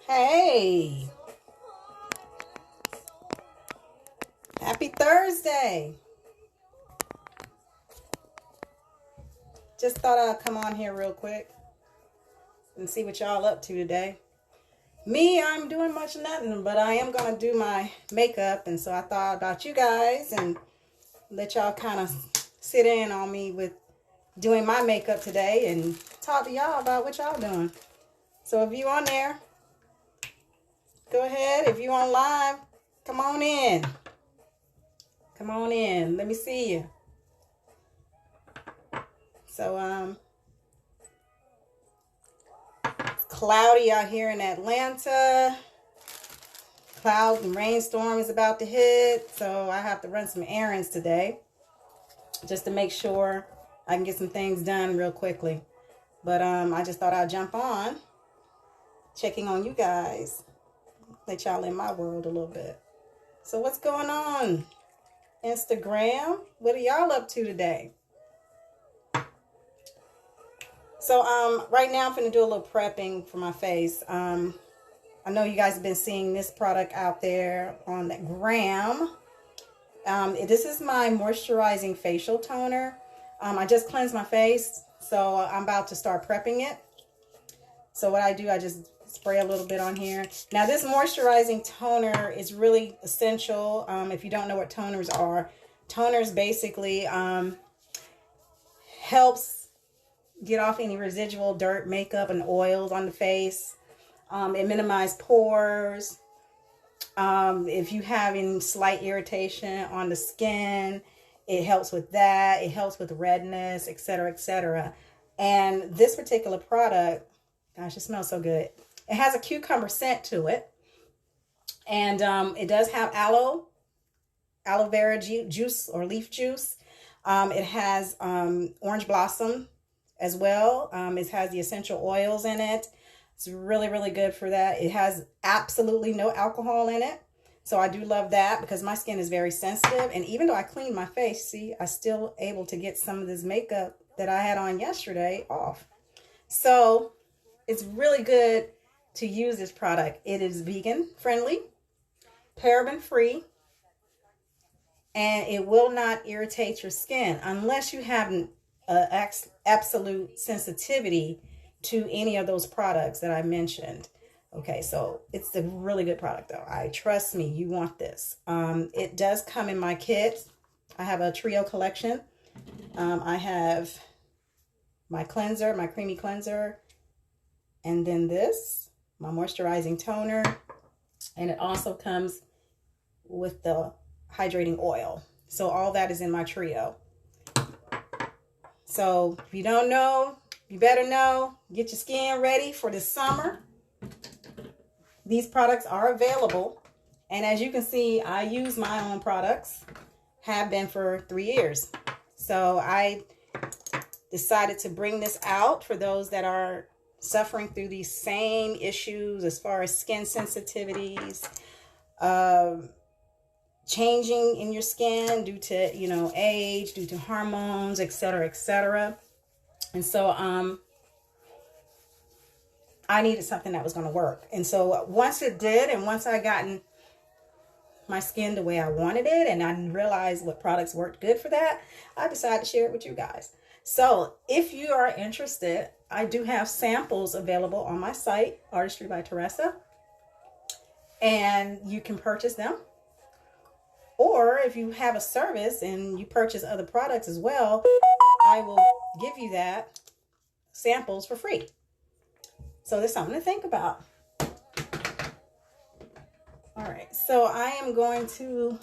Hey, happy Thursday. Just thought I'd come on here real quick and see what y'all up to today. Me, I'm doing much nothing, but I am going to do my makeup, and so I thought about you guys and let y'all kind of sit in on me with doing my makeup today and talk to y'all about what y'all doing. So if you on there, go ahead. If you on live, come on in. Come on in. Let me see you. So, it's cloudy out here in Atlanta. Cloud and rainstorm is about to hit. So I have to run some errands today just to make sure I can get some things done real quickly. But I just thought I'd jump on, checking on you guys. Let y'all in my world a little bit. So what's going on? Instagram? What are y'all up to today? So right now I'm going to do a little prepping for my face. I know you guys have been seeing this product out there on the gram. This is my Moisturizing Facial Toner. I just cleansed my face, so I'm about to start prepping it. So what I do, I just spray a little bit on here. Now this moisturizing toner is really essential. If you don't know what toners are, toners basically helps get off any residual dirt, makeup, and oils on the face. It minimizes pores. If you have any slight irritation on the skin, it helps with that. It helps with redness, etc., etc. And this particular product, gosh, it smells so good. It has a cucumber scent to it. And it does have aloe vera juice or leaf juice. It has orange blossom as well. It has the essential oils in it. It's really, really good for that. It has absolutely no alcohol in it. So I do love that because my skin is very sensitive. And even though I cleaned my face, see, I still able to get some of this makeup that I had on yesterday off. So it's really good to use this product. It is vegan friendly, paraben free, and it will not irritate your skin unless you have an absolute sensitivity to any of those products that I mentioned. Okay, so it's a really good product though. Trust me, you want this. It does come in my kit. I have a trio collection. I have my cleanser, my creamy cleanser, and then this, my moisturizing toner, and it also comes with the hydrating oil. So all that is in my trio. So if you don't know, you better know. Get your skin ready for the summer. These products are available. And as you can see, I use my own products. Have been for 3 years. So I decided to bring this out for those that are suffering through these same issues as far as skin sensitivities, changing in your skin due to, you know, age, due to hormones, etc., etc. And so I needed something that was going to work. And so once it did, and once I gotten my skin the way I wanted it, and I realized what products worked good for that, I decided to share it with you guys. So if you are interested, I do have samples available on my site, Artistry by Teresa, and you can purchase them. Or if you have a service and you purchase other products as well, I will give you that samples for free. So there's something to think about. All right, so I am going to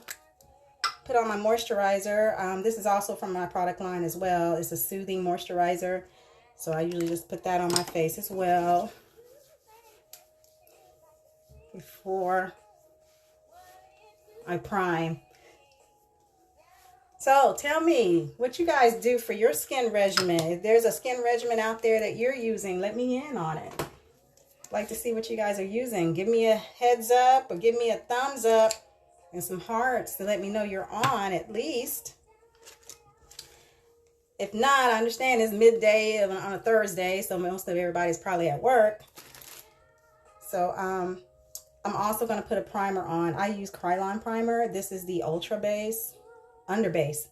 put on my moisturizer. This is also from my product line as well. It's a soothing moisturizer. So I usually just put that on my face as well before I prime. So tell me what you guys do for your skin regimen. If there's a skin regimen out there that you're using, let me in on it. I'd like to see what you guys are using. Give me a heads up or give me a thumbs up and some hearts to let me know you're on at least. If not, I understand it's midday on a Thursday, so most of everybody's probably at work. So I'm also going to put a primer on. I use Krylon primer. This is the Ultra Base, Underbase.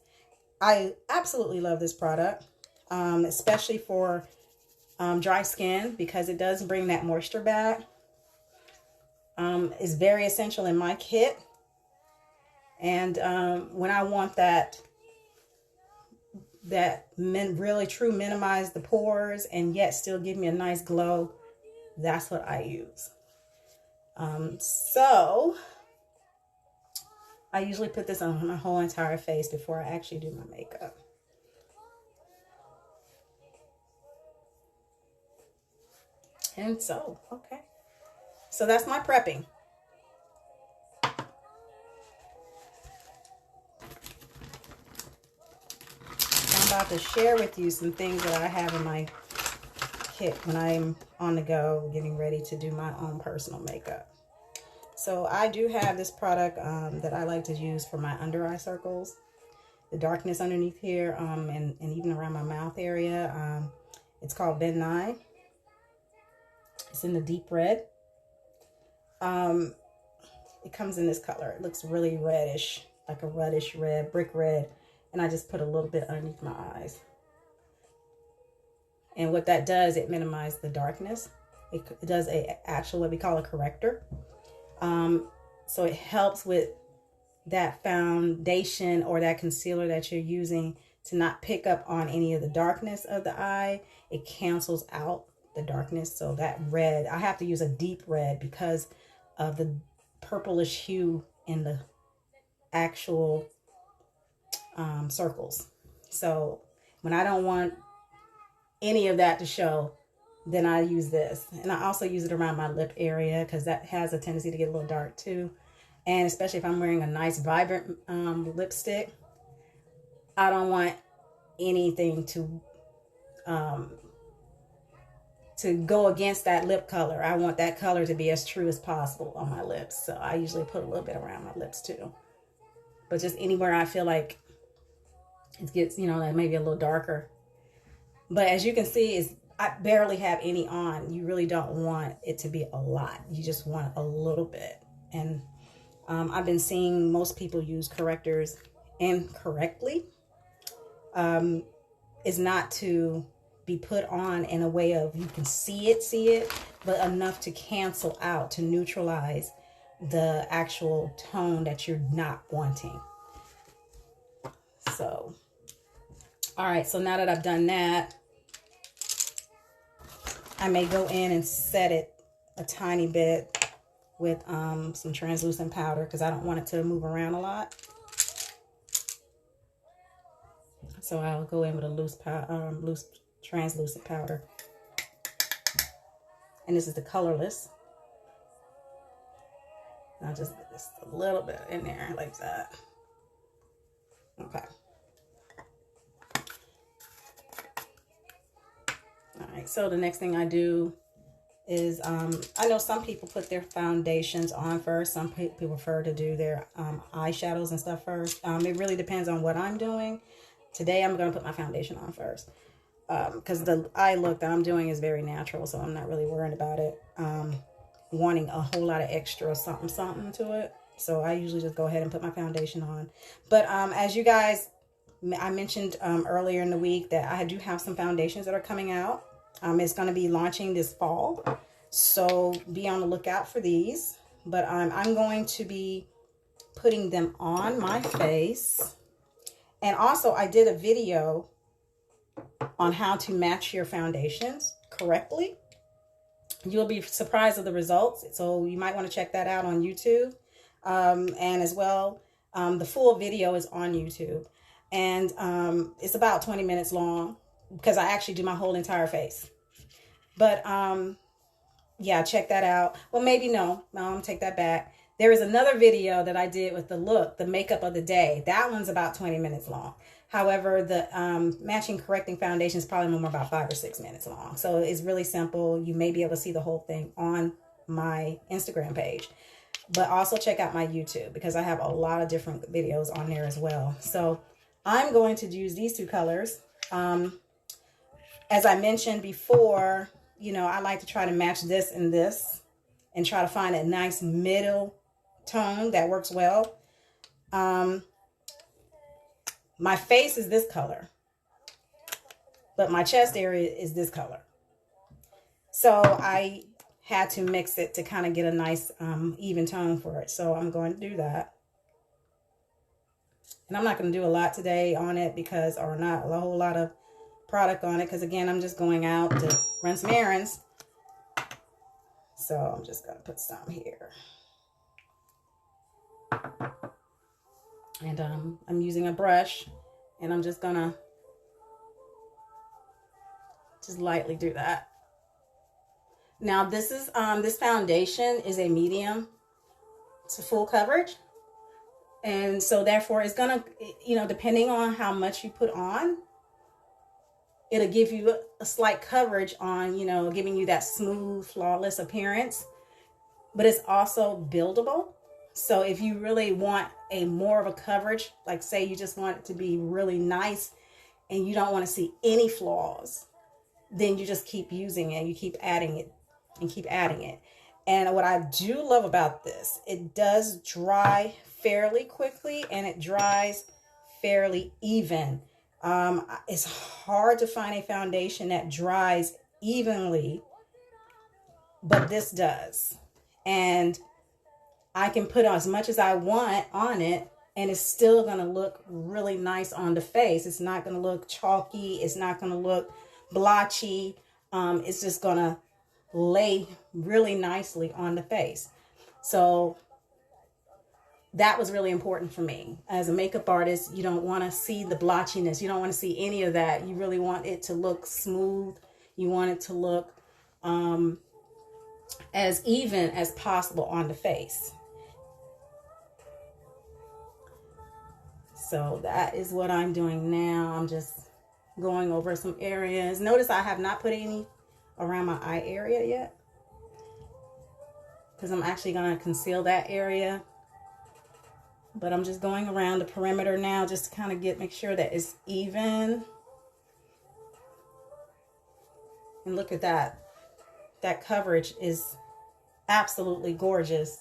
I absolutely love this product, especially for dry skin, because it does bring that moisture back. It's very essential in my kit. And when I want that really true minimize the pores and yet still give me a nice glow, that's what I use. So I usually put this on my whole entire face before I actually do my makeup. And so, okay. So that's my prepping. I'm about to share with you some things that I have in my kit when I'm on the go getting ready to do my own personal makeup. So I do have this product that I like to use for my under eye circles, the darkness underneath here, and even around my mouth area. It's called Ben Nye. It's in the deep red. It comes in this color. It looks really reddish, like a reddish red, brick red. And I just put a little bit underneath my eyes. And what that does, it minimizes the darkness. It does actual what we call a corrector. So it helps with that foundation or that concealer that you're using to not pick up on any of the darkness of the eye. It cancels out the darkness. So that red, I have to use a deep red because of the purplish hue in the actual circles. So when I don't want any of that to show, then I use this. And I also use it around my lip area because that has a tendency to get a little dark too. And especially if I'm wearing a nice vibrant lipstick, I don't want anything to go against that lip color. I want that color to be as true as possible on my lips. So I usually put a little bit around my lips too. But just anywhere I feel like it gets, you know, like maybe a little darker. But as you can see, I barely have any on. You really don't want it to be a lot. You just want a little bit. And I've been seeing most people use correctors incorrectly. Is not to be put on in a way of you can see it, but enough to cancel out, to neutralize the actual tone that you're not wanting. So, all right, so now that I've done that, I may go in and set it a tiny bit with some translucent powder because I don't want it to move around a lot. So I'll go in with a loose translucent powder. And this is the colorless. I'll just get this a little bit in there like that. Okay. All right, so the next thing I do is, I know some people put their foundations on first. Some people prefer to do their eyeshadows and stuff first. It really depends on what I'm doing. Today I'm going to put my foundation on first because the eye look that I'm doing is very natural, so I'm not really worried about it wanting a whole lot of extra something to it. So I usually just go ahead and put my foundation on. But as you guys, I mentioned earlier in the week that I do have some foundations that are coming out. It's going to be launching this fall, so be on the lookout for these. But I'm going to be putting them on my face. And also, I did a video on how to match your foundations correctly. You'll be surprised at the results. So you might want to check that out on YouTube. And as well, the full video is on YouTube. And it's about 20 minutes long because I actually do my whole entire face. But yeah, check that out. Well, maybe no. No, I'm going to take that back. There is another video that I did with the makeup of the day. That one's about 20 minutes long. However, the matching correcting foundation is probably more about 5 or 6 minutes long. So it's really simple. You may be able to see the whole thing on my Instagram page. But also check out my YouTube because I have a lot of different videos on there as well. So I'm going to use these two colors. As I mentioned before, you know, I like to try to match this and this. and try to find a nice middle tone that works well. My face is this color, but my chest area is this color. So I had to mix it to kind of get a nice even tone for it. So I'm going to do that. And I'm not going to do a lot today on it because, or not a whole lot of product on it, because again, I'm just going out to run some errands. So I'm just going to put some here. And I'm using a brush, and I'm just going to just lightly do that. Now this is this foundation is a medium to full coverage. And so therefore it's gonna, you know, depending on how much you put on, it'll give you a slight coverage on, you know, giving you that smooth, flawless appearance. But it's also buildable. So if you really want a more of a coverage, like say you just want it to be really nice and you don't want to see any flaws, then you just keep using it. You keep adding it and keep adding it. And what I do love about this, it does dry fairly quickly and it dries fairly even. It's hard to find a foundation that dries evenly, but this does. And I can put as much as I want on it and it's still going to look really nice on the face. It's not going to look chalky. It's not going to look blotchy. It's just going to lay really nicely on the face. So that was really important for me. As a makeup artist, you don't want to see the blotchiness. You don't want to see any of that. You really want it to look smooth. You want it to look as even as possible on the face. So that is what I'm doing now. I'm just going over some areas. Notice I have not put any around my eye area yet, because I'm actually going to conceal that area. But I'm just going around the perimeter now just to kind of make sure that it's even. And look at that. That coverage is absolutely gorgeous.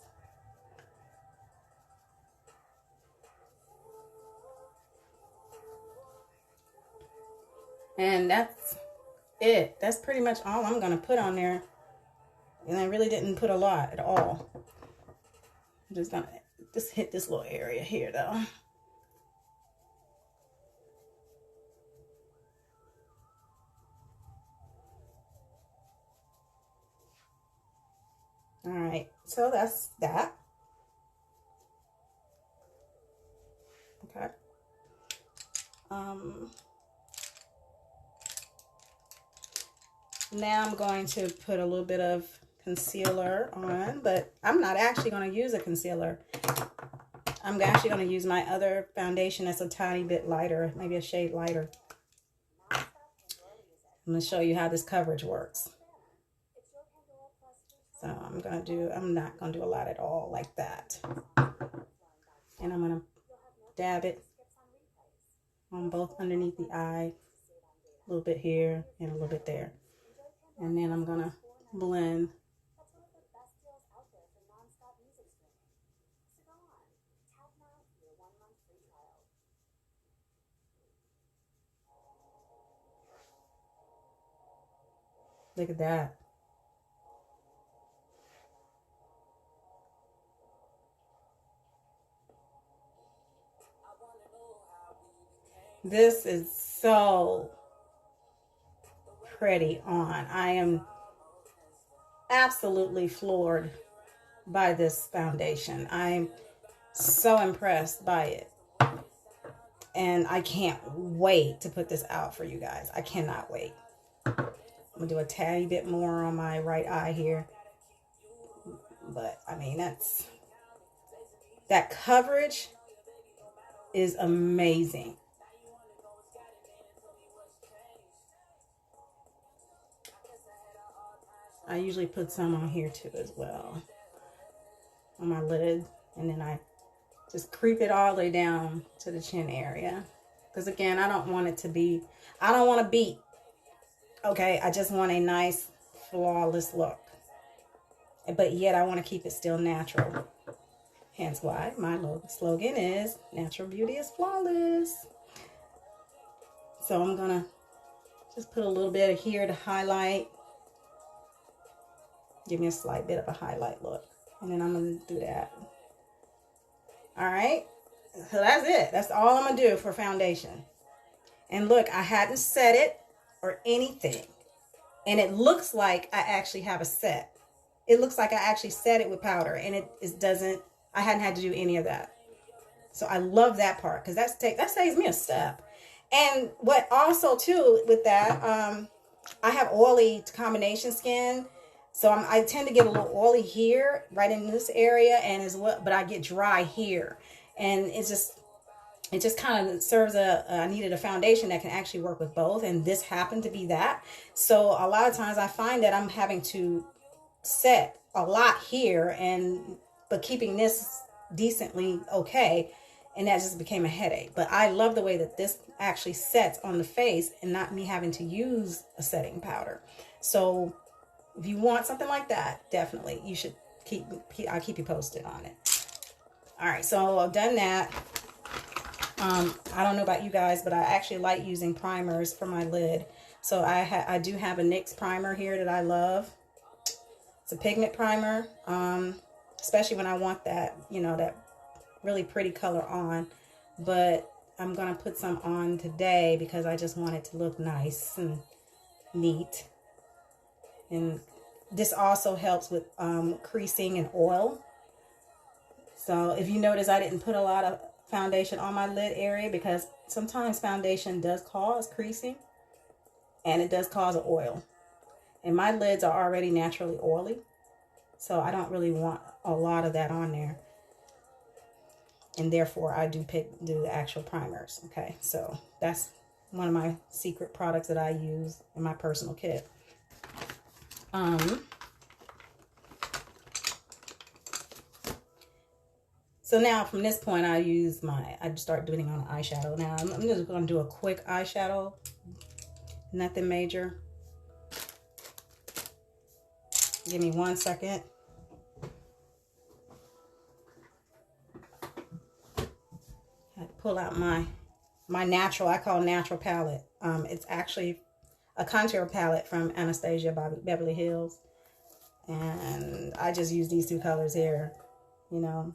And that's it. That's pretty much all I'm going to put on there. And I really didn't put a lot at all. I'm just going to just hit this little area here though. All right, so that's that. Okay. Now I'm going to put a little bit of concealer on, but I'm not actually going to use a concealer. I'm actually going to use my other foundation that's a tiny bit lighter, maybe a shade lighter. I'm going to show you how this coverage works. So I'm not going to do a lot at all like that. And I'm going to dab it on both underneath the eye, a little bit here and a little bit there. And then I'm going to blend. Look at that. This is so pretty on. I am absolutely floored by this foundation. I'm so impressed by it. And I can't wait to put this out for you guys. I cannot wait. I'm gonna do a tiny bit more on my right eye here. But I mean, that coverage is amazing. I usually put some on here too as well, on my lid, and then I just creep it all the way down to the chin area. Because again, I don't want to beat. Okay, I just want a nice, flawless look. but yet I want to keep it still natural. Hence why my slogan is natural beauty is flawless. So I'm gonna just put a little bit here to highlight. Give me a slight bit of a highlight look. And then I'm gonna do that. All right, so that's it. That's all I'm gonna do for foundation. And look, I hadn't set it or anything. And it looks like I actually have a set. It looks like I actually set it with powder, and it doesn't, I hadn't had to do any of that. So I love that part, because that saves me a step. And what also too with that, I have oily combination skin. So I tend to get a little oily here, right in this area, and as well, but I get dry here. And it just kind of serves I needed a foundation that can actually work with both, and this happened to be that. So a lot of times I find that I'm having to set a lot here, but keeping this decently okay, and that just became a headache. But I love the way that this actually sets on the face and not me having to use a setting powder. So if you want something like that, definitely you should I'll keep you posted on it. All right, so I've done that. I don't know about you guys, but I actually like using primers for my lid. So I do have a NYX primer here that I love. It's a pigment primer, especially when I want that, you know, that really pretty color on. But I'm going to put some on today because I just want it to look nice and neat. And this also helps with creasing and oil. So if you notice, I didn't put a lot of foundation on my lid area because sometimes foundation does cause creasing and it does cause oil. And my lids are already naturally oily, so I don't really want a lot of that on there. And therefore, I do the actual primers. Okay, so that's one of my secret products that I use in my personal kit. So now from this point, I start doing it on eyeshadow. Now I'm just going to do a quick eyeshadow, nothing major. Give me 1 second. I had to pull out my natural, I call natural palette. It's actually a contour palette from Anastasia by Beverly Hills. And I just use these two colors here. You know,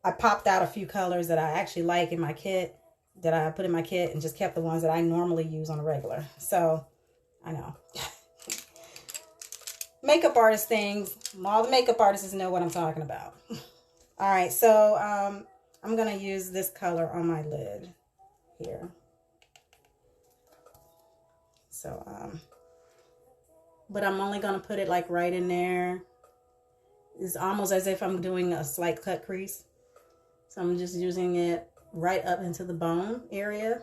I popped out a few colors that I actually like in my kit, that I put in my kit, and just kept the ones that I normally use on a regular. So, I know. Makeup artist things. All the makeup artists know what I'm talking about. All right, so I'm going to use this color on my lid here. So, but I'm only going to put it like right in there. It's almost as if I'm doing a slight cut crease. So I'm just using it right up into the bone area.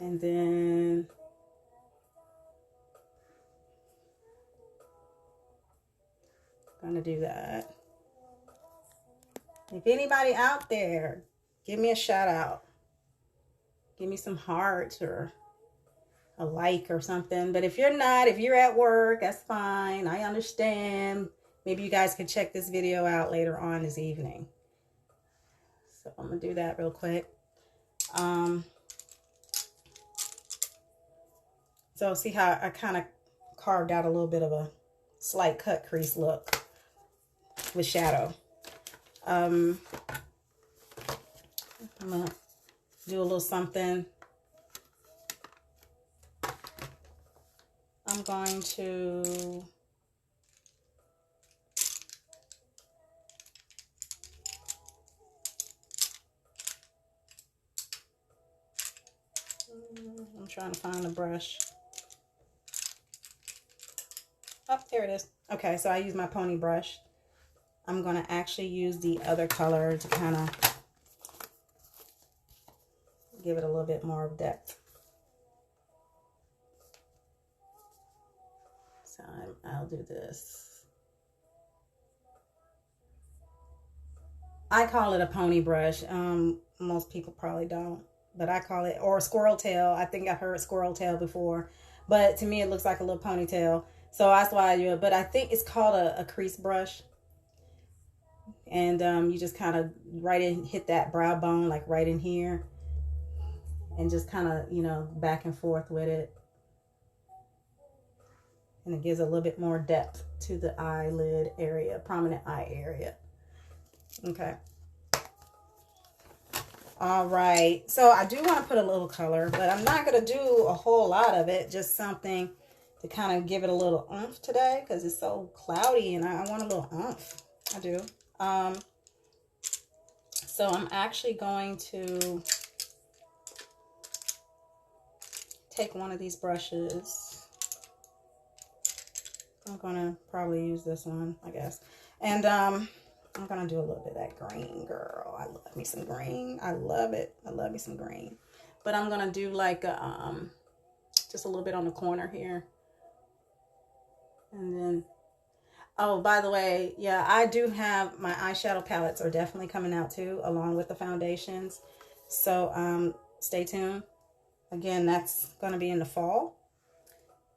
And then I'm gonna do that. If anybody out there, give me a shout out. Give me some hearts or a like or something. But if you're not, if you're at work, that's fine. I understand. Maybe you guys can check this video out later on this evening. So I'm gonna do that real quick. So see how I kind of carved out a little bit of a slight cut crease look with shadow. I'm gonna do a little something. I'm going to I'm trying to find a brush. Oh, there it is. Okay, so I use my pony brush. I'm going to actually use the other color to kind of give it a little bit more depth. So I'll do this. I call it a pony brush. Most people probably don't, but I call it, or a squirrel tail. I think I heard squirrel tail before, but to me it looks like a little ponytail. So that's why I do it. But I think it's called a crease brush. And you just kind of hit that brow bone, like right in here. And just kind of, you know, back and forth with it. And it gives a little bit more depth to the eyelid area, prominent eye area. Okay. All right. So I do want to put a little color, but I'm not going to do a whole lot of it. Just something to kind of give it a little oomph today because it's so cloudy and I want a little oomph. I do. So I'm actually going to take one of these brushes. I'm gonna probably use this one, I guess. And I'm gonna do a little bit of that green, girl. I love me some green. I love it. I love me some green. But I'm gonna do like a, just a little bit on the corner here. And then, oh, by the way, yeah, I do have my eyeshadow palettes are definitely coming out too, along with the foundations. So stay tuned. Again, that's going to be in the fall.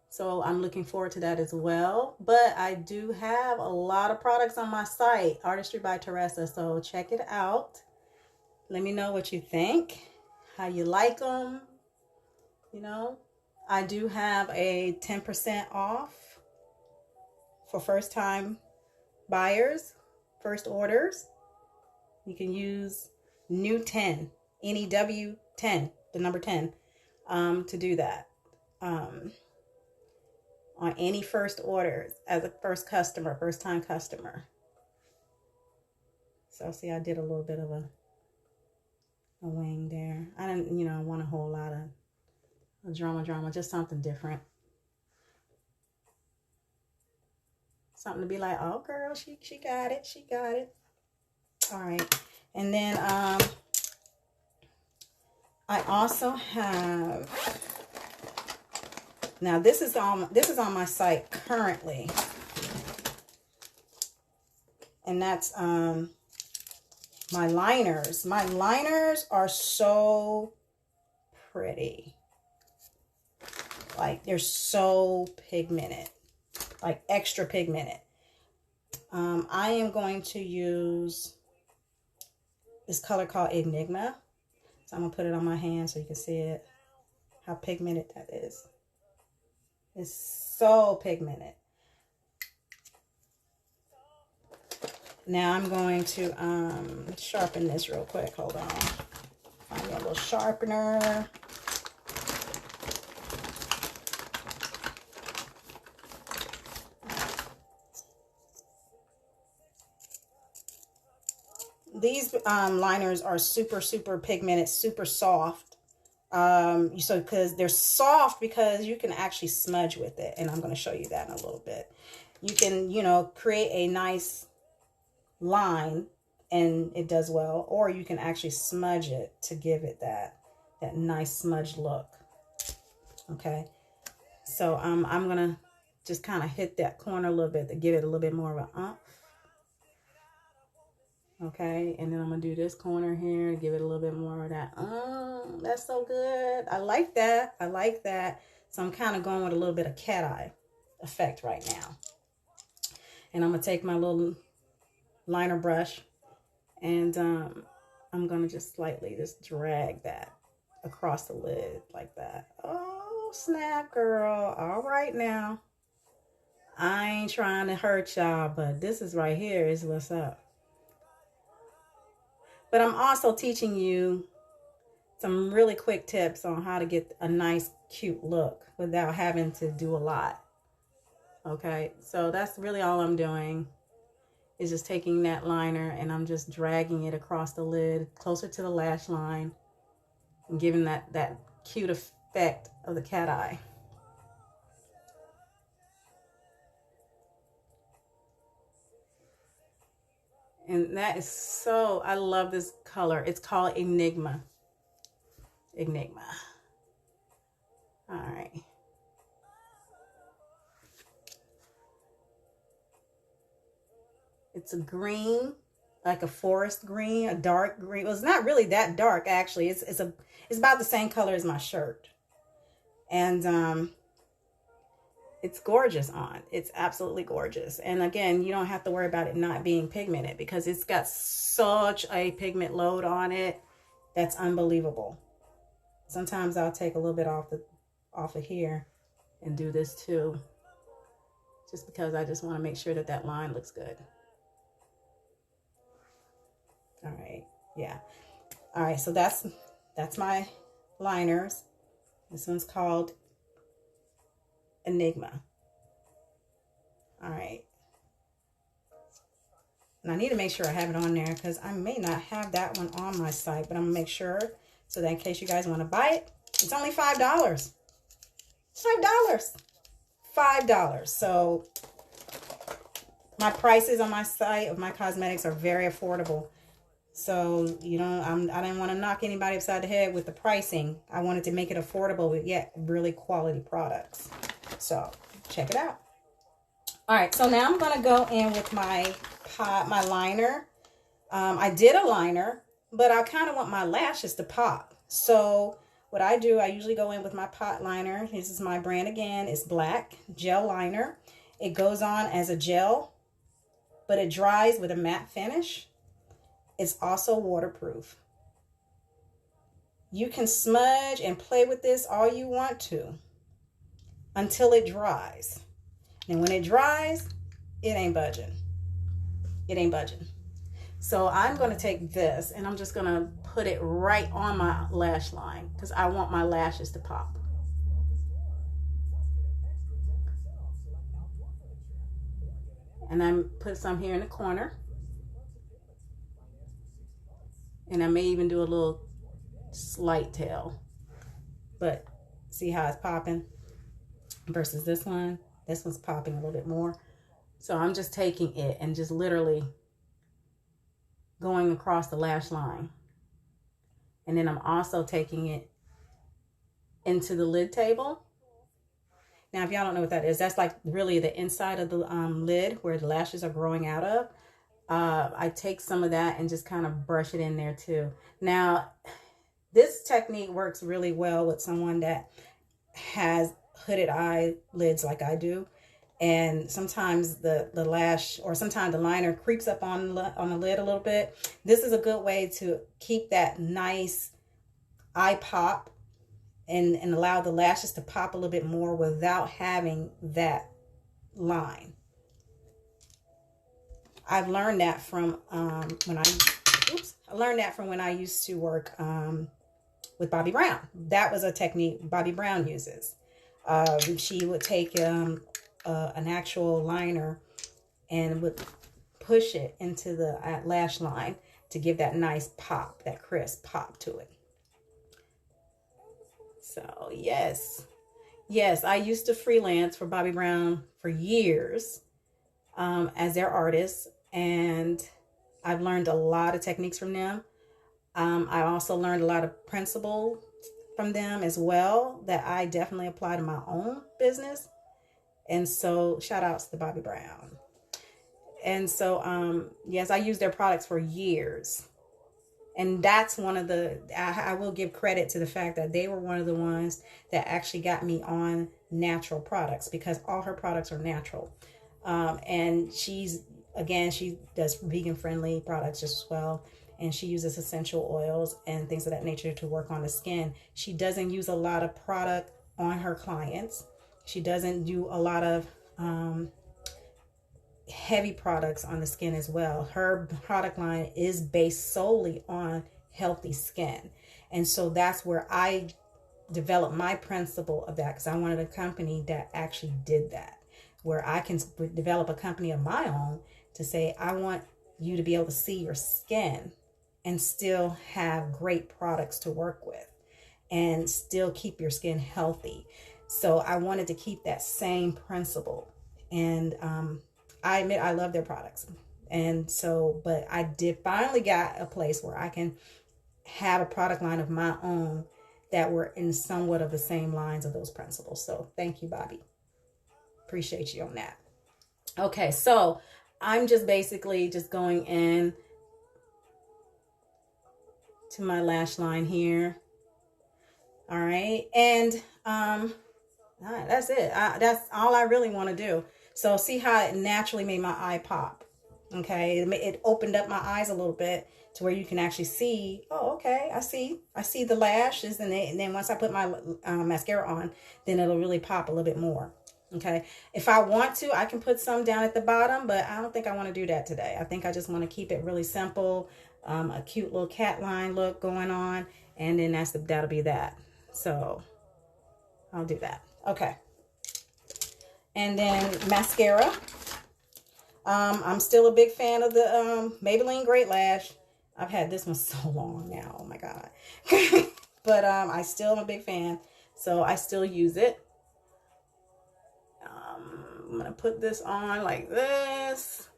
So I'm looking forward to that as well. But I do have a lot of products on my site, Artistry by Teresa. So check it out. Let me know what you think, how you like them. You know, I do have a 10% off for first time buyers, first orders. You can use new 10, NEW 10, the number 10, to do that. On any first orders as a first customer, first time customer. So see, I did a little bit of a wing there. I didn't, you know, want a whole lot of drama, just something different. Something to be like, oh girl, she got it, she got it. All right, and then I also have, now this is on my site currently, and that's my liners. My liners are so pretty, like they're so pigmented, like extra pigmented. I am going to use this color called Enigma. So I'm gonna put it on my hand so you can see it, how pigmented that is. It's so pigmented. Now I'm going to sharpen this real quick. Hold on. Find me a little sharpener. These liners are super pigmented, super soft. So because they're soft, because you can actually smudge with it, and I'm going to show you that in a little bit. You can, you know, create a nice line and it does well, or you can actually smudge it to give it that nice smudge look. Okay, so I'm gonna just kind of hit that corner a little bit to give it a little bit more of a umph. Okay, and then I'm gonna do this corner here to give it a little bit more of that. That's so good. I like that. I like that. So I'm kind of going with a little bit of cat eye effect right now. And I'm gonna take my little liner brush, and I'm gonna just slightly just drag that across the lid like that. Oh snap, girl. All right now. I ain't trying to hurt y'all, but this is right here is what's up. But I'm also teaching you some really quick tips on how to get a nice, cute look without having to do a lot. Okay, so that's really all I'm doing, is just taking that liner and I'm just dragging it across the lid closer to the lash line and giving that cute effect of the cat eye. And that is so, I love this color. It's called Enigma. Enigma. All right. It's a green, like a forest green, a dark green. Well, it's not really that dark, actually. It's about the same color as my shirt. And it's gorgeous on. It's absolutely gorgeous. And again, you don't have to worry about it not being pigmented because it's got such a pigment load on it that's unbelievable. Sometimes I'll take a little bit off of here and do this too, just because I just want to make sure that that line looks good. All right, yeah. All right, so that's my liners. This one's called Enigma. All right. And I need to make sure I have it on there because I may not have that one on my site, but I'm gonna make sure so that in case you guys want to buy it, it's only $5. $5. $5. So my prices on my site of my cosmetics are very affordable. So, you know, I didn't want to knock anybody upside the head with the pricing. I wanted to make it affordable, but yet really quality products. So check it out. All right, so now I'm going to go in with my liner. I did a liner, but I kind of want my lashes to pop. So what I do, I usually go in with my pot liner. This is my brand again. It's Black Gel Liner. It goes on as a gel, but it dries with a matte finish. It's also waterproof. You can smudge and play with this all you want to until it dries. And when it dries, it ain't budging. It ain't budging. So I'm going to take this and I'm just going to put it right on my lash line because I want my lashes to pop. And I put some here in the corner. And I may even do a little slight tail. But see how it's popping versus this one? This one's popping a little bit more. So I'm just taking it and just literally going across the lash line. And then I'm also taking it into the lid table. Now, if y'all don't know what that is, that's like really the inside of the lid where the lashes are growing out of. I take some of that and just kind of brush it in there too. Now, this technique works really well with someone that has hooded eyelids like I do. And sometimes the lash or sometimes the liner creeps up on the lid a little bit. This is a good way to keep that nice eye pop and allow the lashes to pop a little bit more without having that line. I've learned that from when I used to work with Bobbi Brown. That was a technique Bobbi Brown uses. She would take an actual liner and would push it into the lash line to give that nice pop, that crisp pop to it. So yes, I used to freelance for Bobbi Brown for years as their artist, and I've learned a lot of techniques from them. I also learned a lot of principles from them as well that I definitely apply to my own business. And so shout outs to Bobbi Brown. And so, yes, I used their products for years. And that's one of the, I will give credit to the fact that they were one of the ones that actually got me on natural products because all her products are natural. And she does vegan friendly products just as well. And she uses essential oils and things of that nature to work on the skin. She doesn't use a lot of product on her clients. She doesn't do a lot of heavy products on the skin as well. Her product line is based solely on healthy skin. And so that's where I developed my principle of that, because I wanted a company that actually did that, where I can develop a company of my own to say, I want you to be able to see your skin and still have great products to work with and still keep your skin healthy. So I wanted to keep that same principle. And I admit I love their products. And so, but I did finally got a place where I can have a product line of my own that were in somewhat of the same lines of those principles. So thank you, Bobbi. Appreciate you on that. Okay, so I'm just basically just going in to my lash line here. All right. And All right, that's it. That's all I really want to do. So see how it naturally made my eye pop. Okay, it opened up my eyes a little bit to where you can actually see, oh, okay, I see the lashes, and then once I put my mascara on, then it'll really pop a little bit more. Okay, if I want to, I can put some down at the bottom, but I don't think I want to do that today. I think I just want to keep it really simple, a cute little cat line look going on, and then that'll be that. So I'll do that. Okay, and then mascara. I'm still a big fan of the Maybelline Great Lash. I've had this one so long now. Oh my God. But I still am a big fan. So I still use it. I'm going to put this on like this.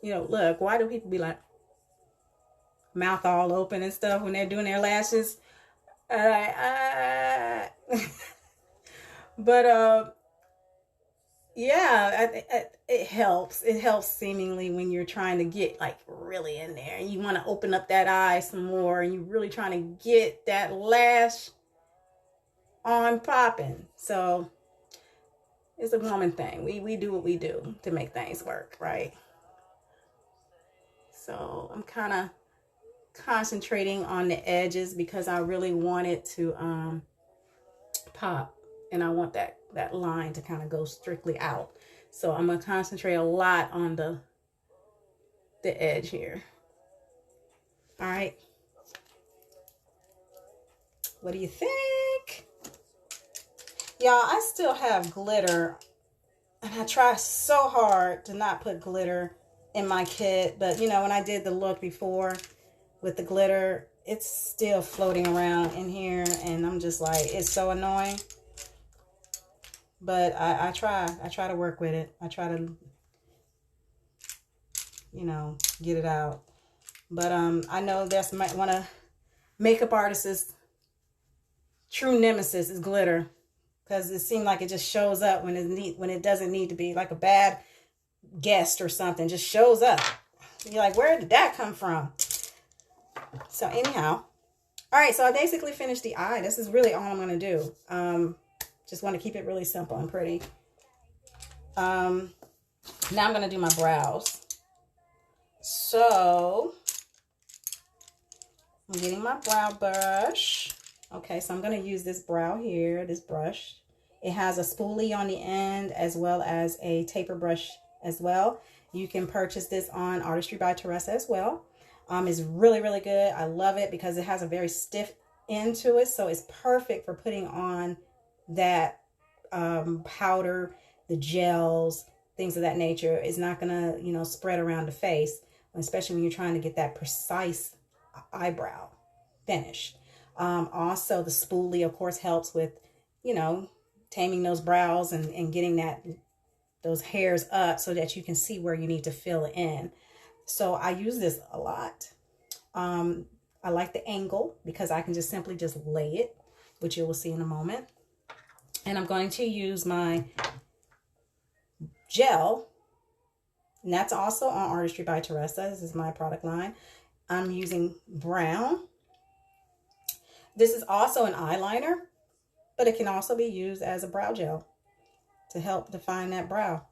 You know, look, why do people be like mouth all open and stuff when they're doing their lashes? But yeah, it helps. It helps seemingly when you're trying to get like really in there and you want to open up that eye some more and you're really trying to get that lash on popping. So it's a woman thing. We do what we do to make things work, right? So I'm kind of concentrating on the edges because I really want it to pop, and I want that line to kind of go strictly out. So I'm going to concentrate a lot on the edge here. All right, what do you think? Y'all, I still have glitter, and I try so hard to not put glitter in my kit, but you know, when I did the look before with the glitter, it's still floating around in here, and I'm just like, it's so annoying. But I try to work with it. I try to, you know, get it out. But I know that's one of makeup artists' true nemesis is glitter, because it seems like it just shows up when it doesn't need to be, like a bad guest or something just shows up. You're like, where did that come from? So anyhow, all right, so I basically finished the eye. This is really all I'm going to do. Just want to keep it really simple and pretty. Now I'm going to do my brows. So I'm getting my brow brush. Okay, so I'm going to use this brow here, this brush. It has a spoolie on the end as well as a taper brush as well. You can purchase this on Artistry by Teresa as well. It's really, really good. I love it because it has a very stiff end to it. So it's perfect for putting on that powder, the gels, things of that nature. It's not going to, you know, spread around the face, especially when you're trying to get that precise eyebrow finish. Also, the spoolie, of course, helps with, you know, taming those brows and getting those hairs up so that you can see where you need to fill it in. So I use this a lot. I like the angle because I can just simply just lay it, which you will see in a moment. And I'm going to use my gel, and that's also on Artistry by Teresa. This is my product line. I'm using brown. This is also an eyeliner, but it can also be used as a brow gel to help define that brow.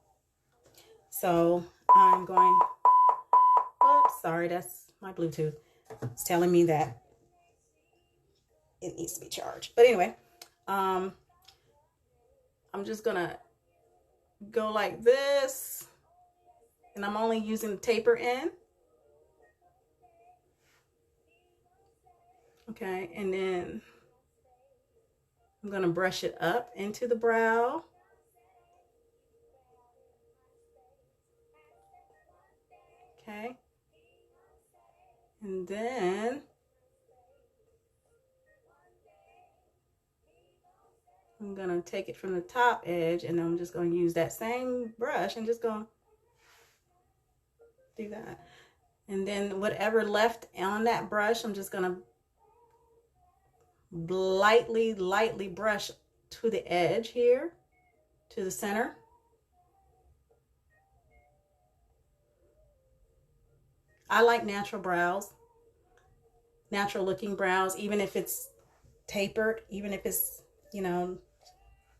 So I'm going, oops, sorry, that's my Bluetooth. It's telling me that it needs to be charged. But anyway, I'm just gonna go like this, and I'm only using the taper end. Okay, and then I'm gonna brush it up into the brow. Okay, and then I'm gonna take it from the top edge, and I'm just gonna use that same brush and just gonna do that. And then whatever left on that brush, I'm just gonna lightly brush to the edge here, to the center. I like natural brows, natural looking brows, even if it's tapered, even if it's, you know,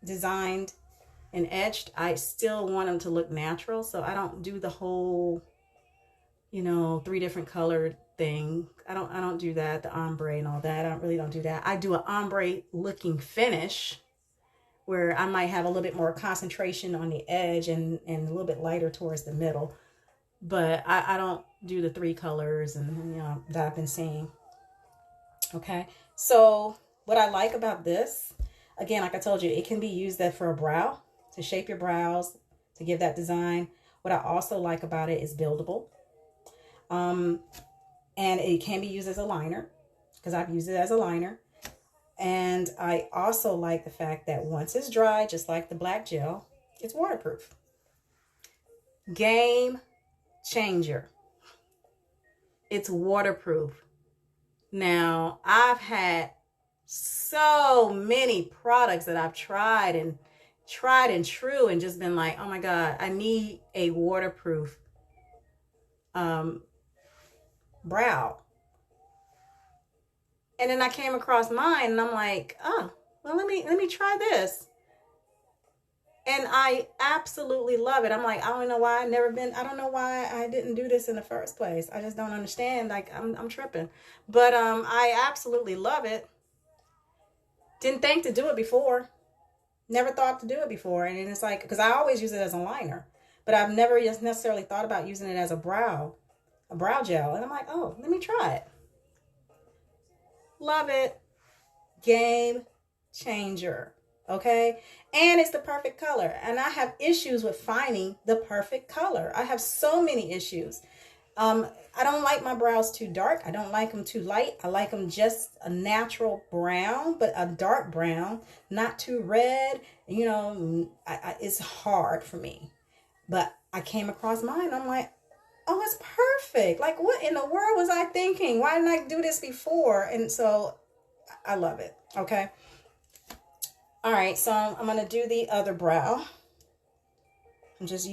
designed and etched, I still want them to look natural. So I don't do the whole, you know, 3 different colored thing. I don't do that, the ombre and all that. I really don't do that. I do an ombre looking finish where I might have a little bit more concentration on the edge and a little bit lighter towards the middle. But I don't do the 3 colors and, you know, that I've been seeing. Okay, so what I like about this, again, like I told you, it can be used for a brow, to shape your brows, to give that design. What I also like about it is buildable. And it can be used as a liner, because I've used it as a liner. And I also like the fact that once it's dry, just like the black gel, it's waterproof. Game changer. It's waterproof. Now, I've had so many products that I've tried and true and just been like, oh my God, I need a waterproof brow. And then I came across mine and I'm like, oh, well, let me try this. And I absolutely love it. I'm like, I don't know why I don't know why I didn't do this in the first place. I just don't understand. Like, I'm tripping. But I absolutely love it. Didn't think to do it before. Never thought to do it before. And it's like, because I always use it as a liner, but I've never just necessarily thought about using it as a brow gel. And I'm like, oh, let me try it. Love it. Game changer. Okay. And it's the perfect color. And I have issues with finding the perfect color. I have so many issues. I don't like my brows too dark. I don't like them too light. I like them just a natural brown, but a dark brown, not too red. You know, it's hard for me. But I came across mine. I'm like, oh, it's perfect. Like, what in the world was I thinking? Why didn't I do this before? And so I love it. Okay. All right. So I'm going to do the other brow. I'm just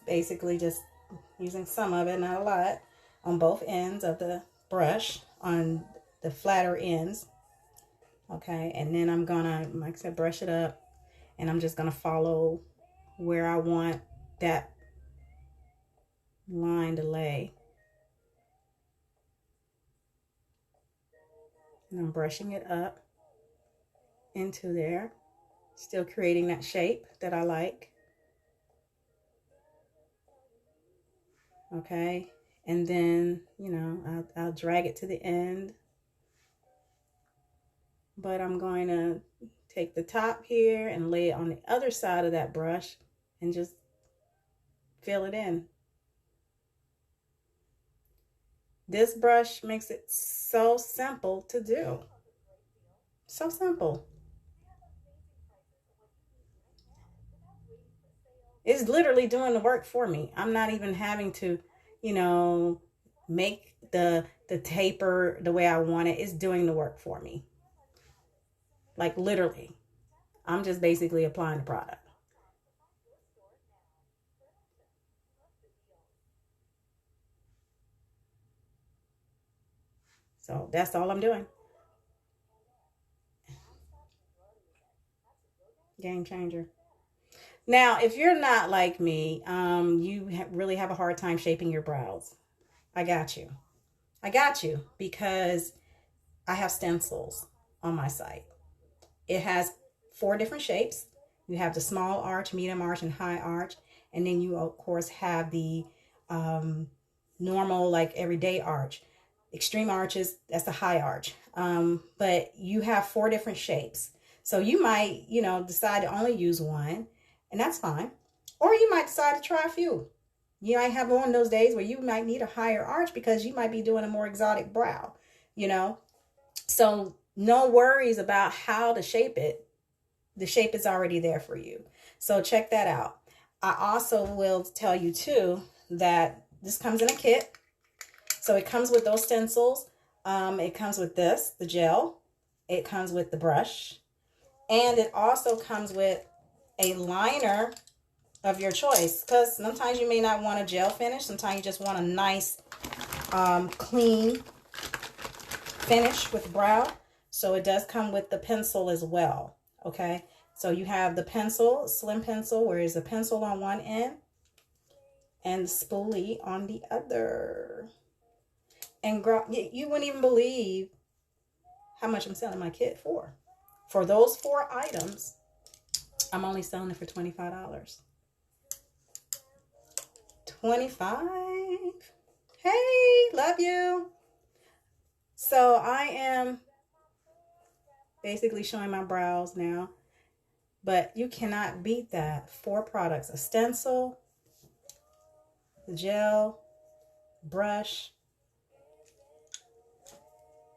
basically using some of it, not a lot, on both ends of the brush, on the flatter ends. Okay. And then I'm going to, like I said, brush it up, and I'm just going to follow where I want that line to lay. And I'm brushing it up into there, still creating that shape that I like. Okay, and then, you know, I'll drag it to the end, but I'm going to take the top here and lay it on the other side of that brush and just fill it in. This brush makes it so simple to do. So simple. It's literally doing the work for me. I'm not even having to, you know, make the taper the way I want it. It's doing the work for me. Like, literally. I'm just basically applying the product. So that's all I'm doing. Game changer. Now, if you're not like me, you really have a hard time shaping your brows. I got you. I got you, because I have stencils on my site. It has 4 different shapes. You have the small arch, medium arch, and high arch. And then you, of course, have the normal, like, everyday arch. Extreme arches, that's the high arch. But you have 4 different shapes. So you might, you know, decide to only use one, and that's fine. Or you might decide to try a few. You might have one of those days where you might need a higher arch because you might be doing a more exotic brow, you know. So no worries about how to shape it. The shape is already there for you. So check that out. I also will tell you too that this comes in a kit. So it comes with those stencils. It comes with this, the gel. It comes with the brush. And it also comes with a liner of your choice, because sometimes you may not want a gel finish. Sometimes you just want a nice clean finish with brow. So it does come with the pencil as well. Okay. So you have the pencil, slim pencil, where is the pencil on one end and the spoolie on the other. And you wouldn't even believe how much I'm selling my kit for. For those 4 items, I'm only selling it for $25. $25. Hey, love you. So I am basically showing my brows now, but you cannot beat that. 4 products: a stencil, the gel, brush,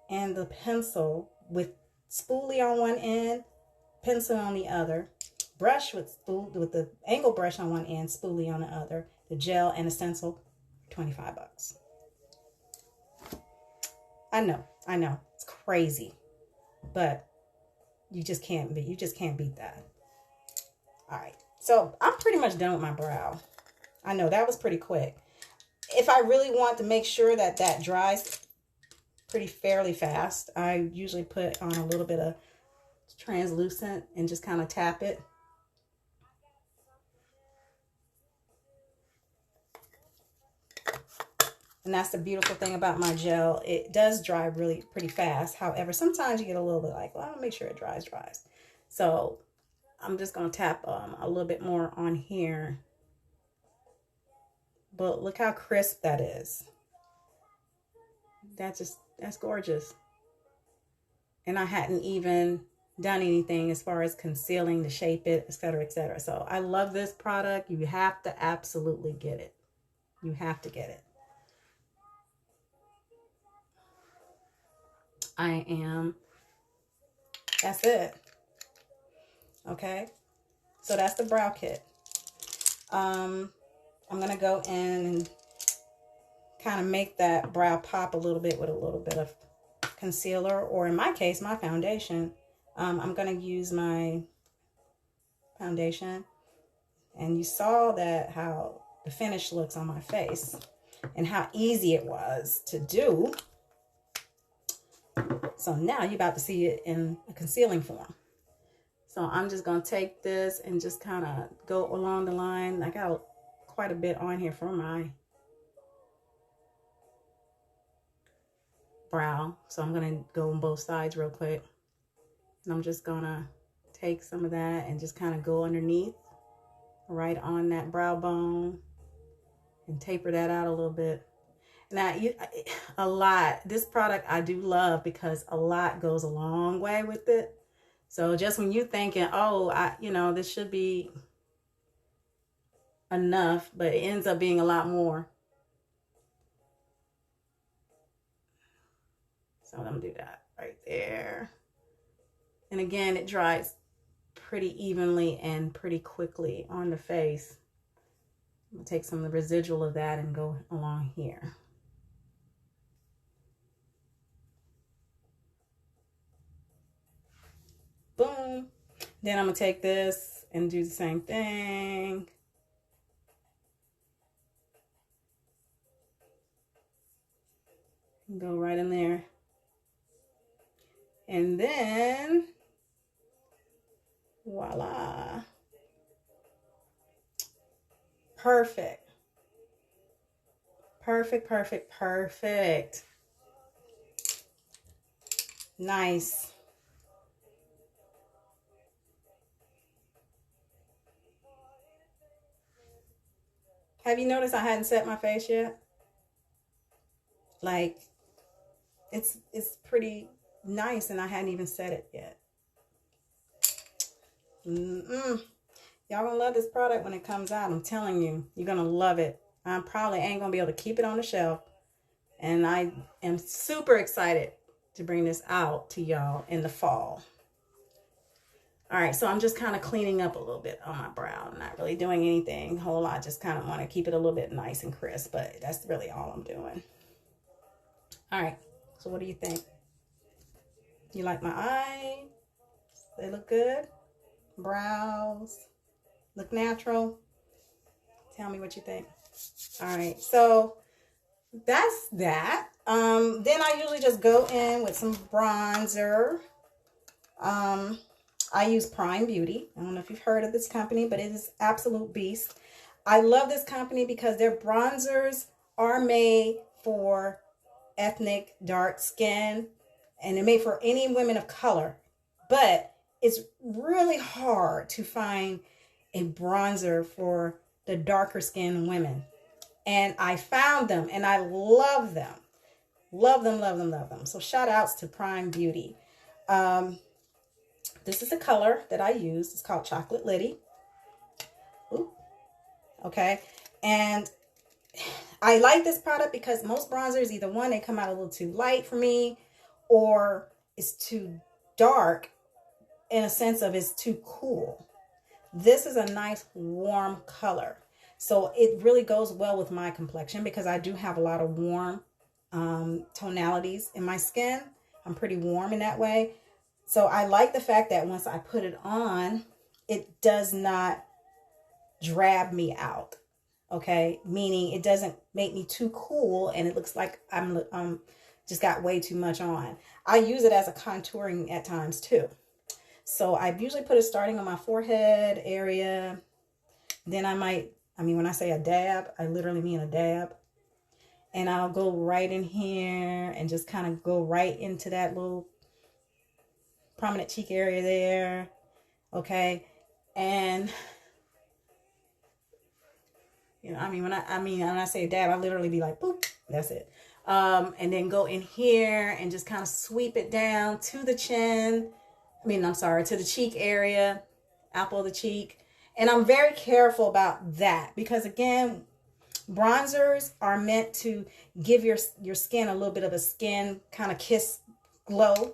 and the pencil with spoolie on one end, pencil on the other, brush with the angle brush on one end, spoolie on the other, the gel and the stencil, $25. I know, it's crazy, but you just can't beat that. All right, so I'm pretty much done with my brow. I know that was pretty quick. If I really want to make sure that that dries pretty fairly fast, I usually put on a little bit of translucent and just kind of tap it. And that's the beautiful thing about my gel. It does dry really pretty fast. However, sometimes you get a little bit like, well, I'll make sure it dries. So I'm just going to tap a little bit more on here. But look how crisp that is. That's gorgeous. And I hadn't even done anything as far as concealing to shape it, etc., etc. So I love this product. You have to absolutely get it. You have to get it. That's it. Okay. So that's the brow kit. I'm going to go in and kind of make that brow pop a little bit with a little bit of concealer, or in my case, my foundation. I'm going to use my foundation, and you saw that how the finish looks on my face and how easy it was to do. So now you're about to see it in a concealing form. So I'm just going to take this and just kind of go along the line. I got quite a bit on here for my brow. So I'm going to go on both sides real quick. And I'm just going to take some of that and just kind of go underneath, right on that brow bone, and taper that out a little bit. Now, this product I do love because a lot goes a long way with it. So just when you're thinking, oh, this should be enough, but it ends up being a lot more. So I'm going to do that right there. And again, it dries pretty evenly and pretty quickly on the face. I'm going to take some of the residual of that and go along here. Boom. Then I'm going to take this and do the same thing. Go right in there. And then, voila. Perfect. Perfect, perfect, perfect. Nice. Have you noticed I hadn't set my face yet? Like, it's pretty nice and I hadn't even set it yet. Y'all gonna love this product when it comes out. I'm telling you, you're gonna love it. I probably ain't gonna be able to keep it on the shelf. And I am super excited to bring this out to y'all in the fall. All right, so I'm just kind of cleaning up a little bit on my brow. I'm not really doing anything a whole lot. Just kind of want to keep it a little bit nice and crisp, but that's really all I'm doing. All right, so what do you think? You like my eyes? They look good? Brows look natural? Tell me what you think. All right, so that's that. Then I usually just go in with some bronzer. I use Prime Beauty. I don't know if you've heard of this company, but it is absolute beast. I love this company because their bronzers are made for ethnic dark skin, and they're made for any women of color. But it's really hard to find a bronzer for the darker skinned women. And I found them and I love them. Love them, love them, love them. So shout outs to Prime Beauty. This is a color that I use. It's called Chocolate Litty. Ooh. Okay. And I like this product because most bronzers, either one, they come out a little too light for me, or it's too dark in a sense of it's too cool. This is a nice warm color. So it really goes well with my complexion because I do have a lot of warm tonalities in my skin. I'm pretty warm in that way. So I like the fact that once I put it on, it does not drab me out. Okay, meaning it doesn't make me too cool and it looks like I'm just got way too much on. I use it as a contouring at times too. So I usually put it starting on my forehead area. Then I might, when I say a dab, I literally mean a dab. And I'll go right in here and just kind of go right into that little prominent cheek area there. Okay. And when I say dab, I literally be like, boop, that's it. And then go in here and just kind of sweep it down to the chin. To the cheek area, apple of the cheek. And I'm very careful about that because, again, bronzers are meant to give your skin a little bit of a skin kind of kiss glow.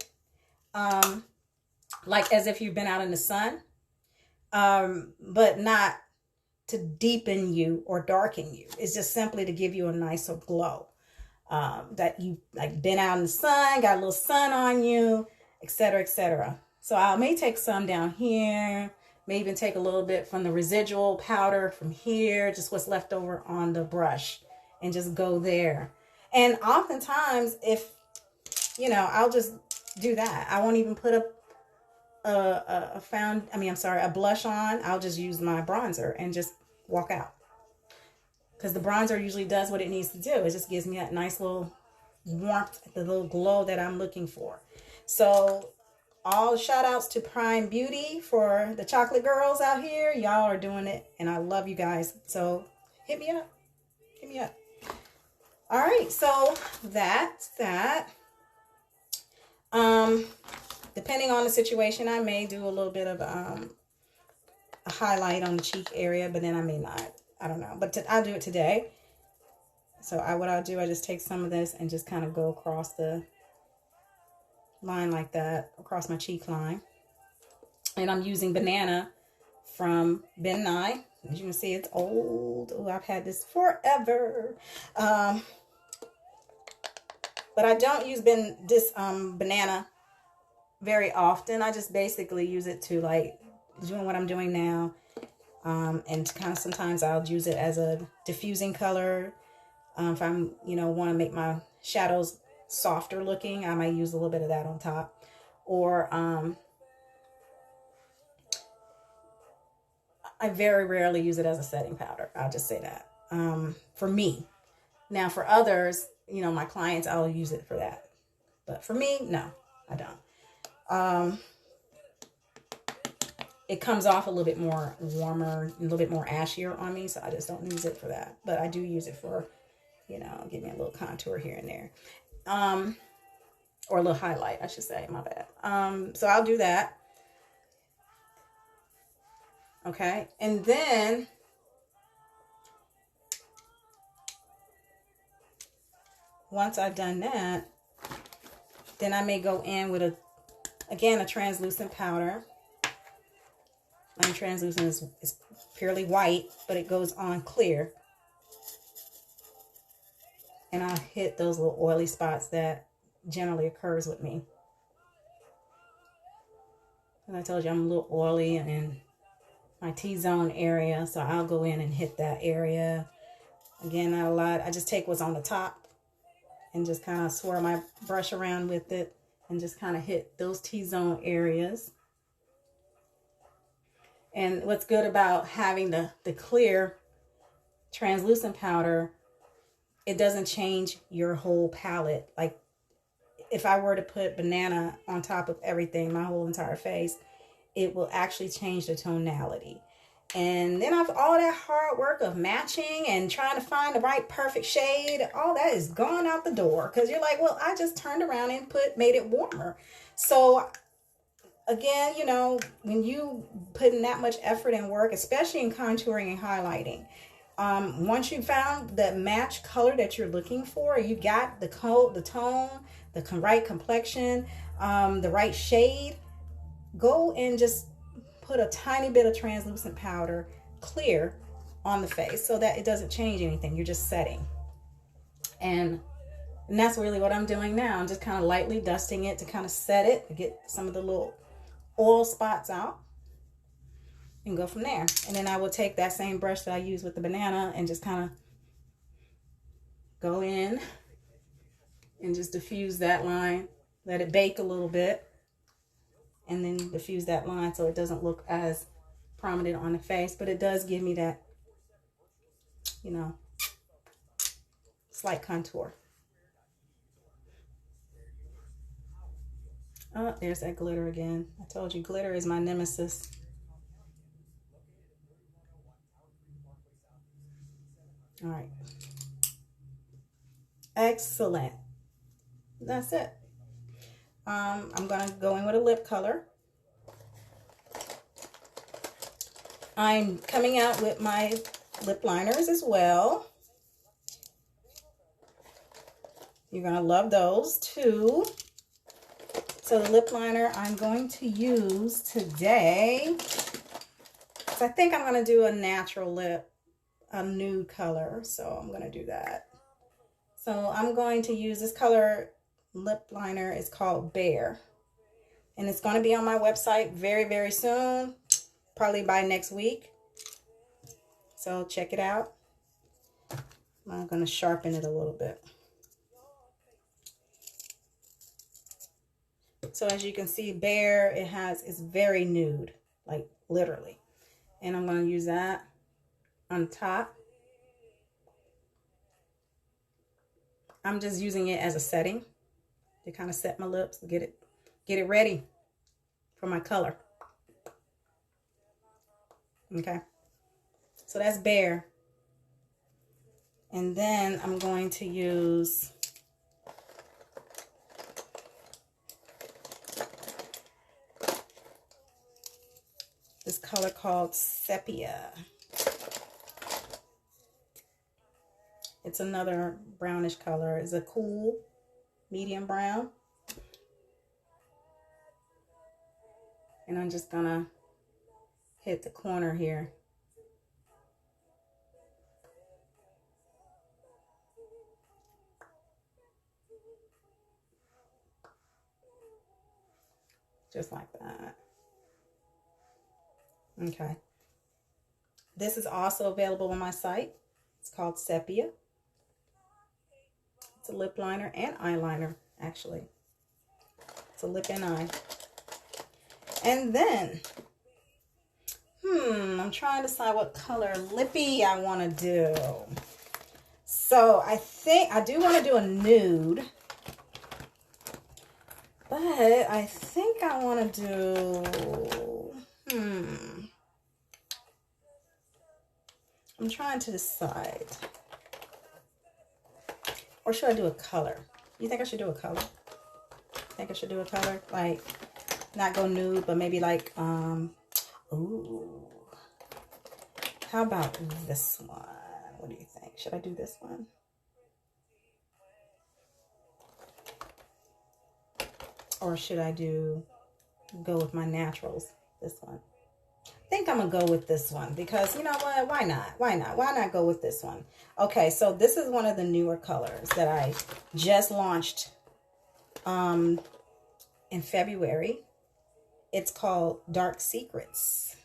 Like as if you've been out in the sun, but not to deepen you or darken you. It's just simply to give you a nicer glow. That you like been out in the sun, got a little sun on you, etc., etc. So I may take some down here, may even take a little bit from the residual powder from here, just what's left over on the brush, and just go there. And oftentimes, if, I'll just do that. I won't even put a blush on. I'll just use my bronzer and just walk out. Because the bronzer usually does what it needs to do. It just gives me that nice little warmth, the little glow that I'm looking for. So all shout outs to Prime Beauty for the chocolate girls out here. Y'all are doing it and I love you guys. So hit me up. Hit me up. All right. So that's that. Depending on the situation, I may do a little bit of a highlight on the cheek area, but then I may not. I don't know. But I'll do it today. So what I'll do, I just take some of this and just kind of go across the line like that, across my cheek line. And I'm using Banana from Ben Nye. As you can see, it's old. Oh, I've had this forever. But I don't use Banana very often. I just basically use it to like doing what I'm doing now. And kind of sometimes I'll use it as a diffusing color. If I'm, want to make my shadows softer looking, I might use a little bit of that on top. Or I very rarely use it as a setting powder. I'll just say that. For me. Now for others, my clients, I'll use it for that. But for me, no, I don't. It comes off a little bit more warmer, a little bit more ashier on me, so I just don't use it for that. But I do use it for, give me a little contour here and there. Or a little highlight, I should say, my bad. So I'll do that. Okay, and then once I've done that, then I may go in with a translucent powder. Mine translucent is purely white, but it goes on clear. And I'll hit those little oily spots that generally occurs with me. And I told you I'm a little oily in my T-zone area, so I'll go in and hit that area. Again, not a lot. I just take what's on the top and just kind of swirl my brush around with it and just kind of hit those T-zone areas. And what's good about having the clear translucent powder, it doesn't change your whole palette. Like if I were to put banana on top of everything, my whole entire face, it will actually change the tonality. And then after all that hard work of matching and trying to find the right perfect shade, all that is gone out the door. Because you're like, well, I just turned around and made it warmer. So again, you know, when you put in that much effort and work, especially in contouring and highlighting, once you found the match color that you're looking for, you got the tone, the right complexion, the right shade, go and just put a tiny bit of translucent powder, clear, on the face so that it doesn't change anything. You're just setting. And that's really what I'm doing now. I'm just kind of lightly dusting it to kind of set it, to get some of the little oil spots out, and go from there. And then I will take that same brush that I used with the banana and just kind of go in and just diffuse that line. Let it bake a little bit. And then diffuse that line so it doesn't look as prominent on the face. But it does give me that, you know, slight contour. Oh, there's that glitter again. I told you glitter is my nemesis. All right. Excellent. That's it. I'm going to go in with a lip color. I'm coming out with my lip liners as well. You're going to love those too. So the lip liner I'm going to use today, so I think I'm going to do a natural lip, a nude color. So I'm going to do that. So I'm going to use this color lip liner. It's called Bear. And it's going to be on my website very, very soon. Probably by next week. So check it out. I'm going to sharpen it a little bit. So as you can see, Bear, it's very nude, like literally. And I'm going to use that on top. I'm just using it as a setting to kind of set my lips, get it ready for my color. Okay. So that's Bear. And then I'm going to use this color called Sepia. It's another brownish color. It's a cool medium brown. And I'm just gonna hit the corner here. Just like that. Okay. This is also available on my site. It's called Sepia. It's a lip liner and eyeliner, actually. It's a lip and eye. And then, I'm trying to decide what color lippy I want to do. So I think I do want to do a nude. But I think I want to do, I'm trying to decide. Or should I do a color? You think I should do a color? Think I should do a color? Like, not go nude, but maybe like, ooh. How about this one? What do you think? Should I do this one? Or should I go with my naturals? This one. I think I'm going to go with this one because, you know what? Why not? Why not? Why not go with this one? Okay, so this is one of the newer colors that I just launched in February. It's called Dark Secrets.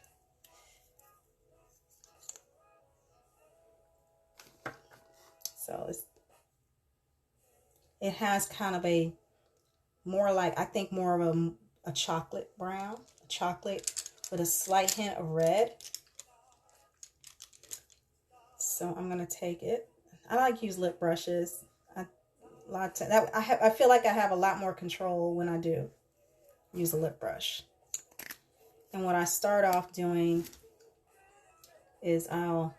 So It has kind of a more like, I think more of a chocolate brown, chocolate with a slight hint of red. So I'm gonna take it. I like to use lip brushes. I feel like I have a lot more control when I do use a lip brush. And what I start off doing is I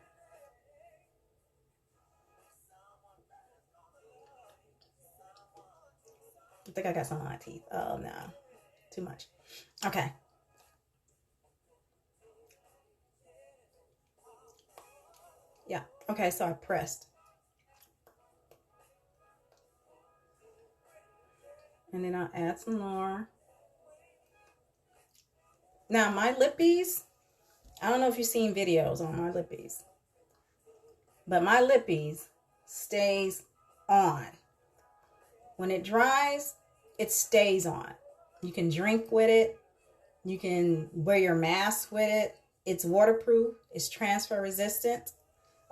think I got some on my teeth. Oh no, too much. Okay. Yeah. Okay, so I pressed. And then I'll add some more. Now my lippies, I don't know if you've seen videos on my lippies, but my lippies stays on. When it dries, it stays on. You can drink with it. You can wear your mask with it. It's waterproof. It's transfer resistant.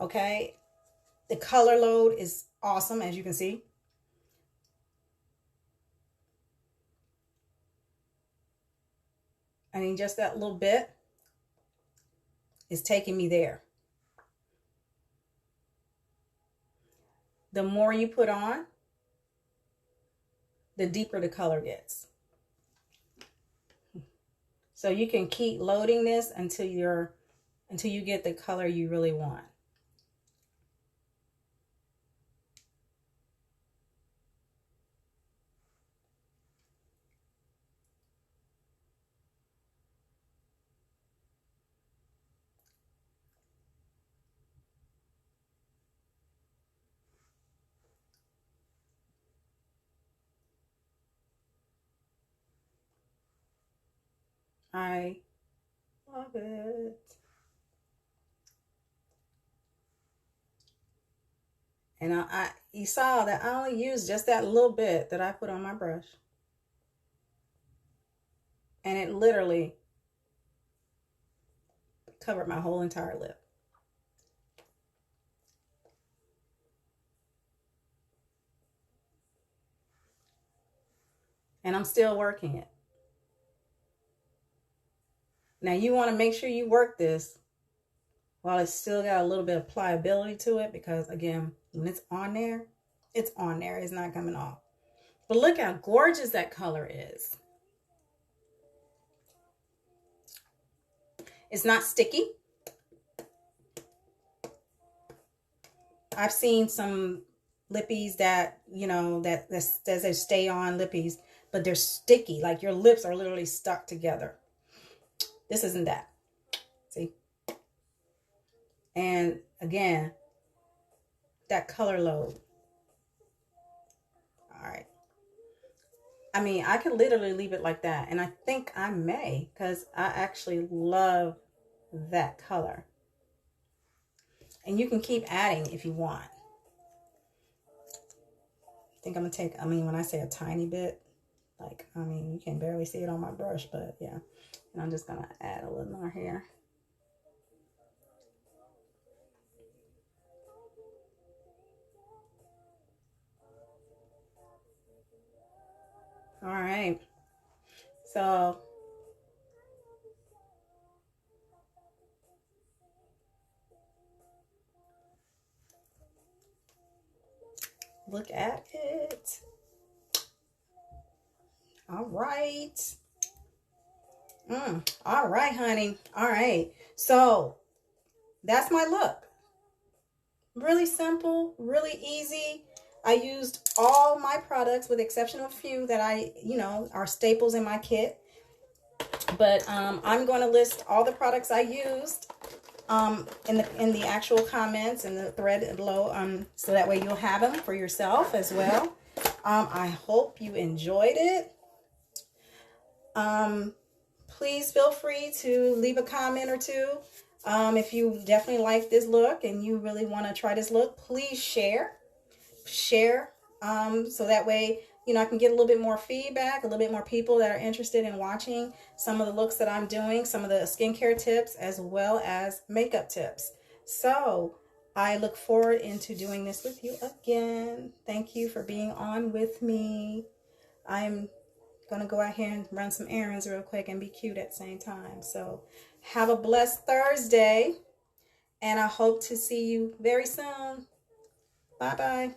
Okay. The color load is awesome, as you can see. I mean, just that little bit is taking me there. The more you put on, the deeper the color gets. So you can keep loading this until you get the color you really want. I love it. And you saw that I only used just that little bit that I put on my brush. And it literally covered my whole entire lip. And I'm still working it. Now you want to make sure you work this while it's still got a little bit of pliability to it, because again, when it's on there, it's on there. It's not coming off. But look how gorgeous that color is. It's not sticky. I've seen some lippies that, you know, that says they stay on lippies, but they're sticky. Like your lips are literally stuck together. This isn't that. See? And again, that color load. All right. I mean, I could literally leave it like that. And I think I may, because I actually love that color. And you can keep adding if you want. I think I'm going to take, I mean, when I say a tiny bit, like, I mean, you can barely see it on my brush, but yeah. And I'm just going to add a little more here. All right. So look at it. All right. All right, honey. All right. So that's my look. Really simple, really easy. I used all my products with the exception of a few that are staples in my kit. But I'm going to list all the products I used in the actual comments and the thread below, so that way you'll have them for yourself as well. I hope you enjoyed it. Please feel free to leave a comment or two. If you definitely like this look and you really want to try this look, please share, so that way, I can get a little bit more feedback, a little bit more people that are interested in watching some of the looks that I'm doing, some of the skincare tips, as well as makeup tips. So I look forward into doing this with you again. Thank you for being on with me. I'm going to go out here and run some errands real quick and be cute at the same time. So have a blessed Thursday, and I hope to see you very soon. Bye-bye.